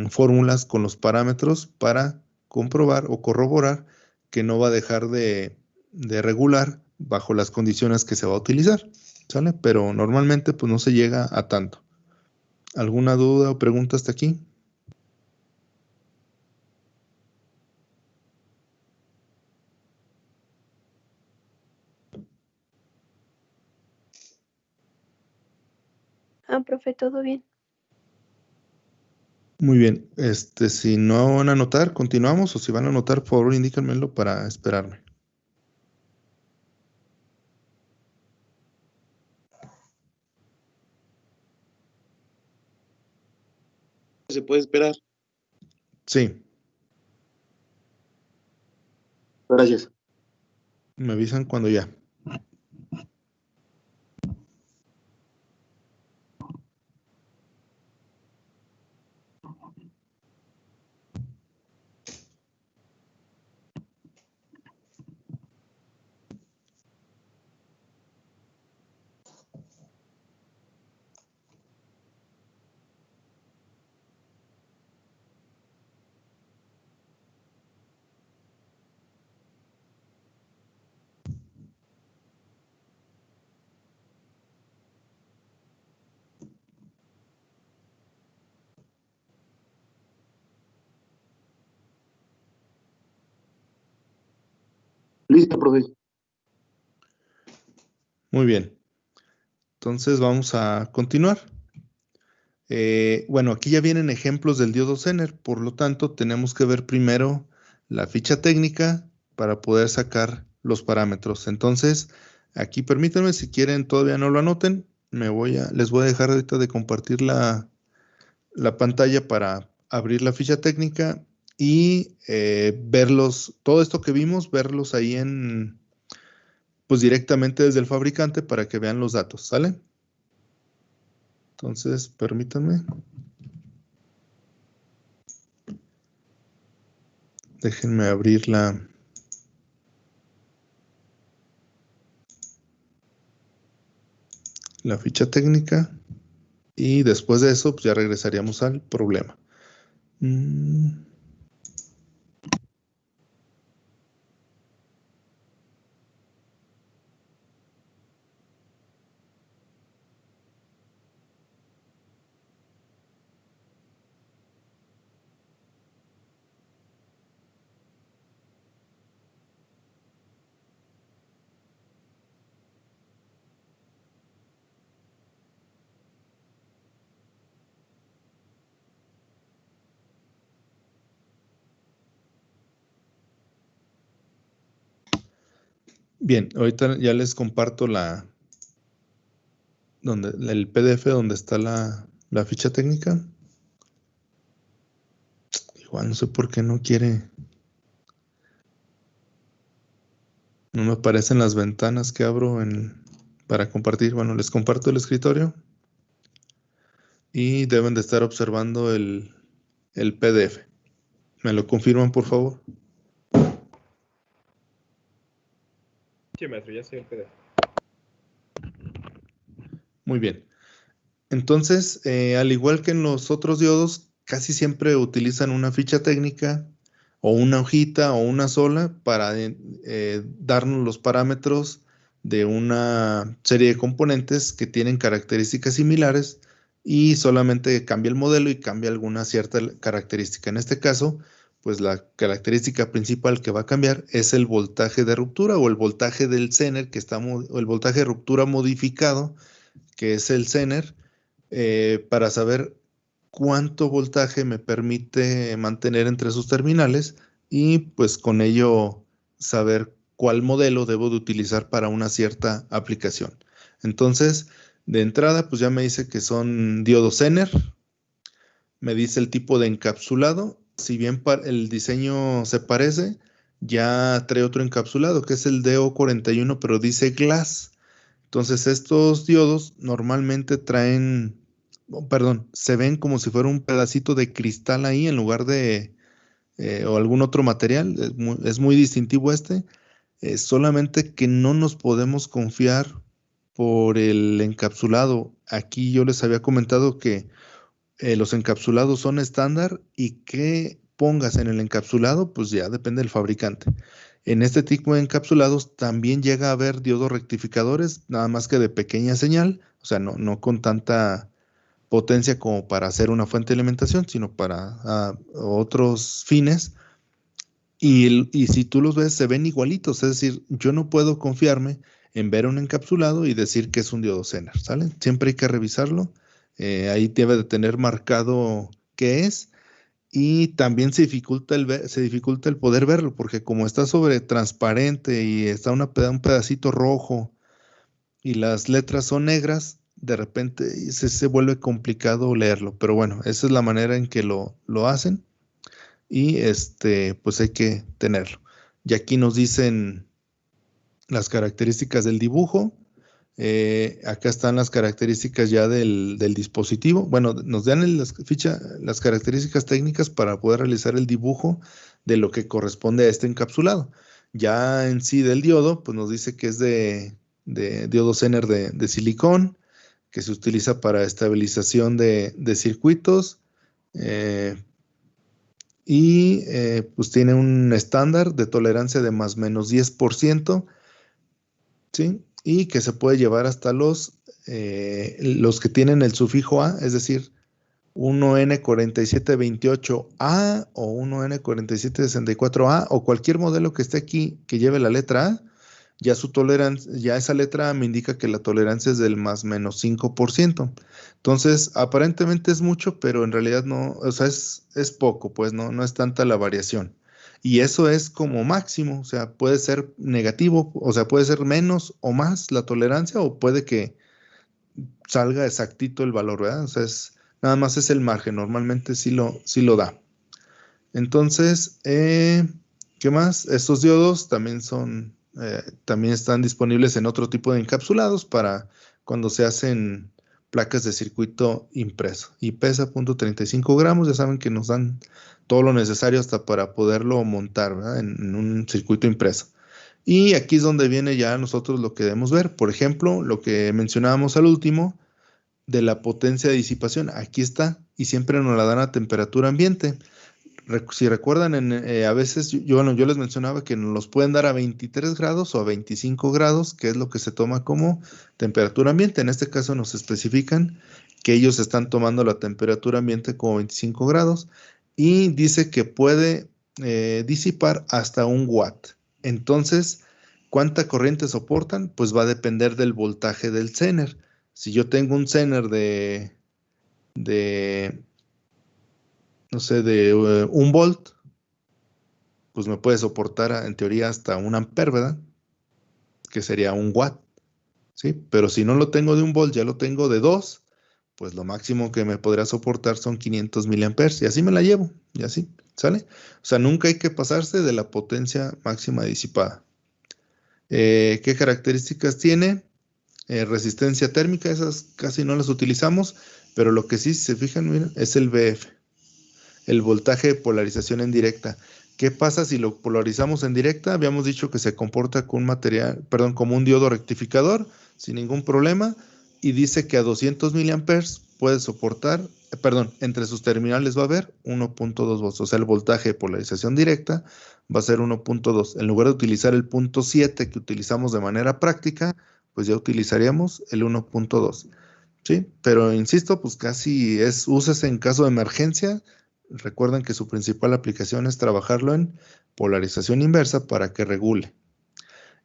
fórmulas con los parámetros para comprobar o corroborar que no va a dejar de regular bajo las condiciones que se va a utilizar, ¿sale? Pero normalmente pues no se llega a tanto. ¿Alguna duda o pregunta hasta aquí? Profe, todo bien. Muy bien, si no van a anotar, continuamos, o si van a anotar, por favor, indíquenmelo para esperarme. ¿Se puede esperar? Sí, Gracias. me avisan cuando ya. Listo, profe. Muy bien. Entonces vamos a continuar. Bueno, aquí ya vienen ejemplos del diodo Zener, por lo tanto tenemos que ver primero la ficha técnica para poder sacar los parámetros. Entonces, aquí permítanme, si quieren todavía no lo anoten, les voy a dejar ahorita de compartir la pantalla para abrir la ficha técnica y verlos, todo esto que vimos, verlos ahí pues directamente desde el fabricante para que vean los datos, ¿sale? Entonces, permítanme. Déjenme abrir la ficha técnica y después de eso pues ya regresaríamos al problema. Bien, ahorita ya les comparto el PDF donde está la ficha técnica. Igual no sé por qué no quiere. No me aparecen las ventanas que abro para compartir. Bueno, les comparto el escritorio. Y deben de estar observando el PDF. ¿Me lo confirman, por favor? Sí, maestro, ya sé el PDF. Muy bien. Entonces, al igual que en los otros diodos, casi siempre utilizan una ficha técnica o una hojita o una sola para darnos los parámetros de una serie de componentes que tienen características similares y solamente cambia el modelo y cambia alguna cierta característica. En este caso, pues la característica principal que va a cambiar es el voltaje de ruptura o el voltaje del Zener, o el voltaje de ruptura modificado, que es el Zener, para saber cuánto voltaje me permite mantener entre sus terminales y pues con ello saber cuál modelo debo de utilizar para una cierta aplicación. Entonces, de entrada, pues ya me dice que son diodos Zener, me dice el tipo de encapsulado, si bien el diseño se parece, ya trae otro encapsulado que es el DO41, pero dice glass. Entonces estos diodos normalmente se ven como si fuera un pedacito de cristal ahí en lugar de o algún otro material. Es muy distintivo este. Solamente que no nos podemos confiar por el encapsulado. Aquí yo les había comentado que los encapsulados son estándar y que pongas en el encapsulado, pues ya depende del fabricante. En este tipo de encapsulados también llega a haber diodos rectificadores, nada más que de pequeña señal, o sea, no con tanta potencia como para hacer una fuente de alimentación, sino para otros fines. Y si tú los ves, se ven igualitos, es decir, yo no puedo confiarme en ver un encapsulado y decir que es un diodo Zener, ¿sale? Siempre hay que revisarlo. Ahí debe de tener marcado qué es. Y también se dificulta el poder verlo, porque como está sobre transparente y está un pedacito rojo y las letras son negras, de repente se vuelve complicado leerlo. Pero bueno, esa es la manera en que lo hacen y pues hay que tenerlo. Y aquí nos dicen las características del dibujo. Acá están las características ya del dispositivo. Bueno, nos dan las características técnicas para poder realizar el dibujo de lo que corresponde a este encapsulado. Ya en sí del diodo, pues nos dice que es de diodo Zener de silicón, que se utiliza para estabilización de circuitos. Pues tiene un estándar de tolerancia de más o menos 10%, ¿sí? Y que se puede llevar hasta los que tienen el sufijo A, es decir, 1N4728A o 1N4764A o cualquier modelo que esté aquí que lleve la letra A, ya su tolerancia, ya esa letra A me indica que la tolerancia es del más o menos 5%. Entonces, aparentemente es mucho, pero en realidad no, o sea, es poco, pues no es tanta la variación. Y eso es como máximo, o sea, puede ser negativo, o sea, puede ser menos o más la tolerancia, o puede que salga exactito el valor, ¿verdad? O sea, Nada más es el margen, normalmente sí lo da. Entonces, ¿qué más? Estos diodos también también están disponibles en otro tipo de encapsulados para cuando se hacen placas de circuito impreso. Y pesa 0.35 gramos, ya saben que nos dan todo lo necesario hasta para poderlo montar, ¿verdad? En un circuito impreso. Y aquí es donde viene ya nosotros lo que debemos ver. Por ejemplo, lo que mencionábamos al último de la potencia de disipación. Aquí está y siempre nos la dan a temperatura ambiente. Si recuerdan, a veces yo les mencionaba que nos los pueden dar a 23 grados o a 25 grados, que es lo que se toma como temperatura ambiente. En este caso nos especifican que ellos están tomando la temperatura ambiente como 25 grados y dice que puede disipar hasta 1 watt. Entonces, ¿cuánta corriente soportan? Pues va a depender del voltaje del Zener. Si yo tengo un Zener no sé, de 1 volt, pues me puede soportar en teoría hasta 1 amper, ¿verdad? Que sería 1 watt, ¿sí? Pero si no lo tengo de 1 volt, ya lo tengo de 2, pues lo máximo que me podría soportar son 500 miliamperes y así me la llevo, y así, ¿sale? O sea, nunca hay que pasarse de la potencia máxima disipada. ¿Qué características tiene? Resistencia térmica, esas casi no las utilizamos, pero lo que sí, si se fijan, miren, es el VF, el voltaje de polarización en directa. ¿Qué pasa si lo polarizamos en directa? Habíamos dicho que se comporta con como un diodo rectificador, sin ningún problema, y dice que a 200 miliamperes puede soportar, entre sus terminales va a haber 1.2 volts, o sea, el voltaje de polarización directa va a ser 1.2. En lugar de utilizar el 0.7 que utilizamos de manera práctica, pues ya utilizaríamos el 1.2. ¿Sí? Pero insisto, pues casi úsese en caso de emergencia. Recuerden que su principal aplicación es trabajarlo en polarización inversa para que regule.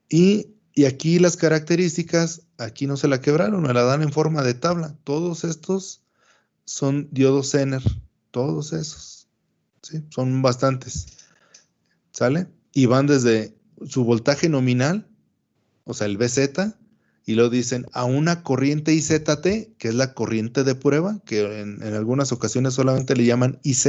Y aquí las características, aquí no se la quebraron, me la dan en forma de tabla. Todos estos son diodos Zener, todos esos, ¿sí? Son bastantes, ¿sale? Y van desde su voltaje nominal, o sea, el VZ, y lo dicen a una corriente IZT, que es la corriente de prueba, que en algunas ocasiones solamente le llaman IZ,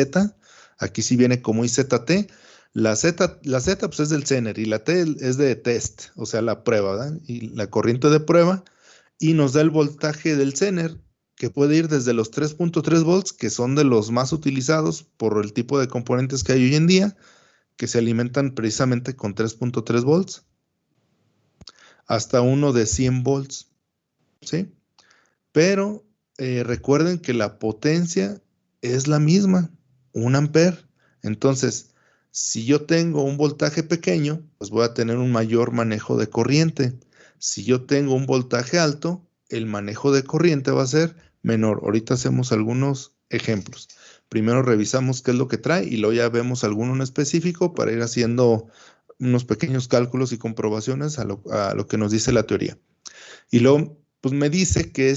aquí sí viene como IZT. La Z pues es del Zener y la T es de test, o sea, la prueba, ¿verdad? Y la corriente de prueba, y nos da el voltaje del Zener, que puede ir desde los 3.3 volts, que son de los más utilizados por el tipo de componentes que hay hoy en día, que se alimentan precisamente con 3.3 volts, hasta uno de 100 volts, ¿sí? Pero recuerden que la potencia es la misma, 1 amper. Entonces, si yo tengo un voltaje pequeño, pues voy a tener un mayor manejo de corriente. Si yo tengo un voltaje alto, el manejo de corriente va a ser menor. Ahorita hacemos algunos ejemplos. Primero revisamos qué es lo que trae y luego ya vemos alguno en específico para ir haciendo unos pequeños cálculos y comprobaciones a lo que nos dice la teoría. Y luego, pues me dice que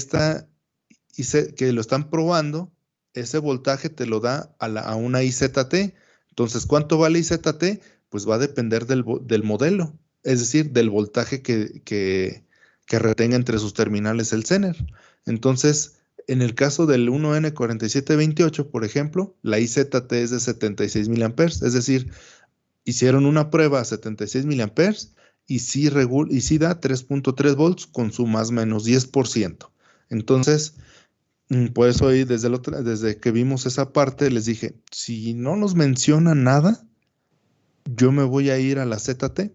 que lo están probando, ese voltaje te lo da a una IZT. Entonces, ¿cuánto vale IZT? Pues va a depender del modelo, es decir, del voltaje que retenga entre sus terminales el Zener. Entonces, en el caso del 1N4728, por ejemplo, la IZT es de 76 miliamperes, es decir, hicieron una prueba a 76 miliamperes y sí da 3.3 volts con su más o menos 10%. Entonces, por eso ahí desde que vimos esa parte les dije, si no nos menciona nada, yo me voy a ir a la ZT,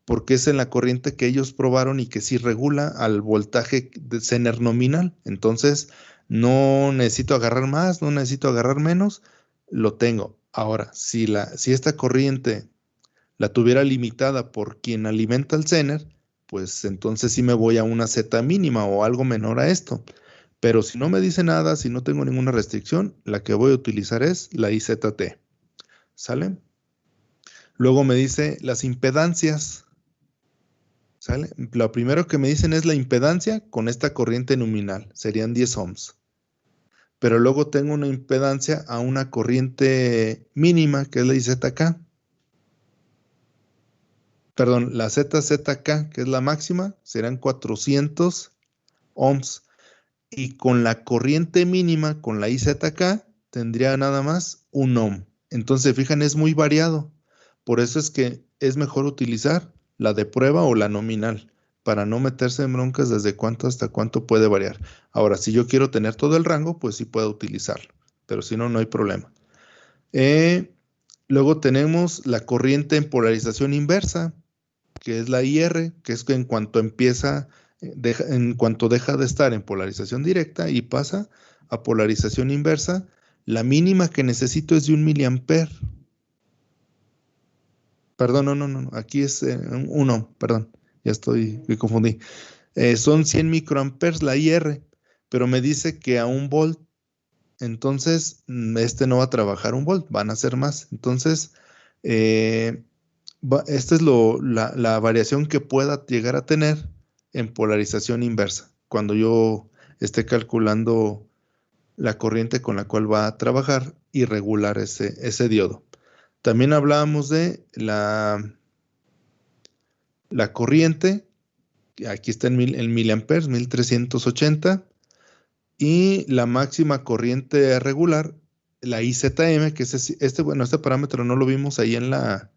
porque es en la corriente que ellos probaron y que sí regula al voltaje de Zener nominal. Entonces, no necesito agarrar más, no necesito agarrar menos, lo tengo. Ahora, si esta corriente la tuviera limitada por quien alimenta el Zener, pues entonces sí me voy a una Z mínima o algo menor a esto. Pero si no me dice nada, si no tengo ninguna restricción, la que voy a utilizar es la IZT. ¿Sale? Luego me dice las impedancias. ¿Sale? Lo primero que me dicen es la impedancia con esta corriente nominal. Serían 10 ohms. Pero luego tengo una impedancia a una corriente mínima, que es la IZK. Perdón, la ZZK, que es la máxima, serán 400 ohms. y con la corriente mínima, con la IZK, tendría nada más 1 ohm. Entonces, fijan, es muy variado. Por eso es que es mejor utilizar la de prueba o la nominal, para no meterse en broncas desde cuánto hasta cuánto puede variar. Ahora, si yo quiero tener todo el rango, pues sí puedo utilizarlo, pero si no, no hay problema. Luego tenemos la corriente en polarización inversa, que es la IR, que es que en cuanto en cuanto deja de estar en polarización directa y pasa a polarización inversa, la mínima que necesito es de 1 miliamper. Perdón, no, aquí es 1, perdón, me confundí. Son 100 microamperes la IR, pero me dice que a 1 volt, entonces este no va a trabajar 1 volt, van a ser más. Entonces, esta es la variación que pueda llegar a tener en polarización inversa, cuando yo esté calculando la corriente con la cual va a trabajar y regular ese diodo. También hablábamos de la corriente, aquí está en miliamperes, 1380, y la máxima corriente regular, la IZM, que es este parámetro no lo vimos ahí en la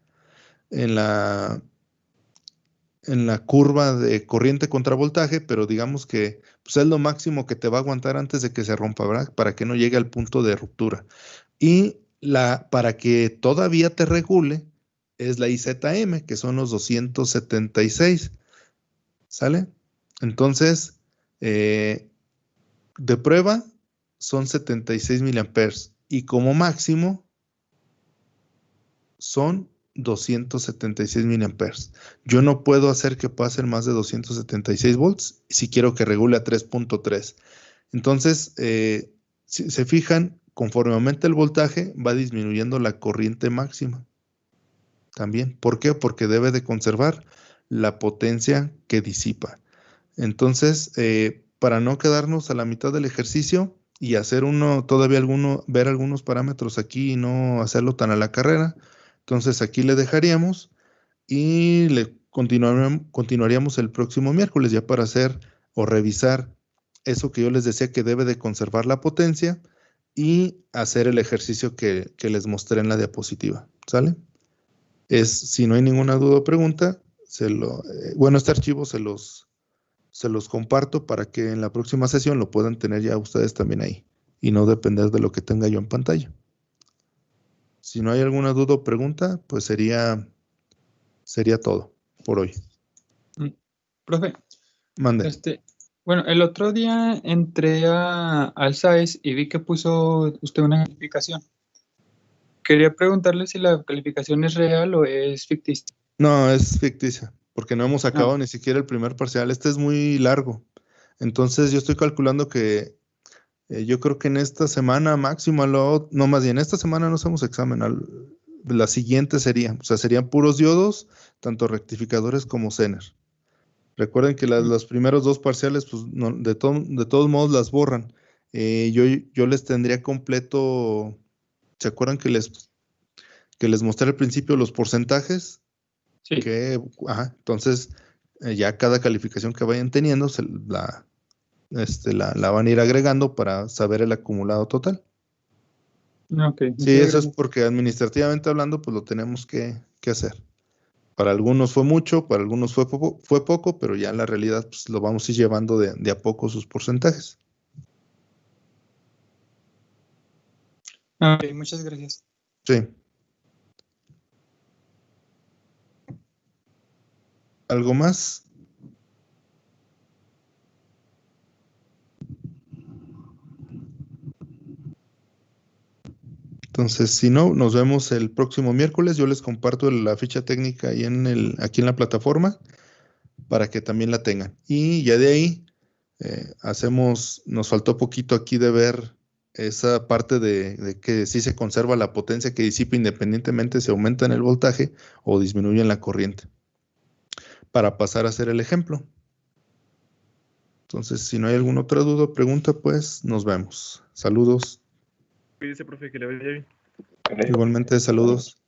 curva de corriente contra voltaje, pero digamos que pues, es lo máximo que te va a aguantar antes de que se rompa, ¿verdad? Para que no llegue al punto de ruptura. Y para que todavía te regule es la IZM, que son los 276, ¿sale? Entonces, de prueba son 76 miliamperes y como máximo son 276 miliamperes. Yo no puedo hacer que pasen más de 276 volts si quiero que regule a 3.3. Entonces, si se fijan, conforme aumenta el voltaje, va disminuyendo la corriente máxima. También. ¿Por qué? Porque debe de conservar la potencia que disipa. Entonces, para no quedarnos a la mitad del ejercicio y hacer ver algunos parámetros aquí y no hacerlo tan a la carrera, entonces aquí le dejaríamos y continuaríamos el próximo miércoles ya para hacer o revisar eso que yo les decía que debe de conservar la potencia y hacer el ejercicio que les mostré en la diapositiva. ¿Sale? Si no hay ninguna duda o pregunta, este archivo se los comparto para que en la próxima sesión lo puedan tener ya ustedes también ahí y no depender de lo que tenga yo en pantalla. Si no hay alguna duda o pregunta, pues sería todo por hoy. Profe, Mande. bueno, el otro día entré al SAES y vi que puso usted una calificación. Quería preguntarle si la calificación es real o es ficticia. No, es ficticia, porque no hemos acabado ni siquiera el primer parcial. Este es muy largo. Entonces yo estoy calculando que yo creo que en esta semana máximo, más bien, esta semana no hacemos examen. La siguiente serían puros diodos, tanto rectificadores como Zener. Recuerden que los primeros 2 parciales, pues de todos modos las borran. Yo les tendría completo. ¿Se acuerdan que les mostré al principio los porcentajes? Sí. Entonces, ya cada calificación que vayan teniendo, la van a ir agregando para saber el acumulado total. Okay, sí, eso es porque administrativamente hablando, pues lo tenemos que hacer. Para algunos fue mucho, para algunos fue poco, pero ya en la realidad pues, lo vamos a ir llevando de a poco sus porcentajes. Ok, muchas gracias. Sí. ¿Algo más? Entonces, si no, nos vemos el próximo miércoles. Yo les comparto la ficha técnica ahí aquí en la plataforma para que también la tengan. Y ya de ahí nos faltó poquito aquí de ver esa parte de que sí se conserva la potencia que disipa independientemente si aumenta en el voltaje o disminuye en la corriente. Para pasar a hacer el ejemplo. Entonces, si no hay alguna otra duda o pregunta, pues nos vemos. Saludos. Cuídese, profe, que le vaya bien. Igualmente, saludos.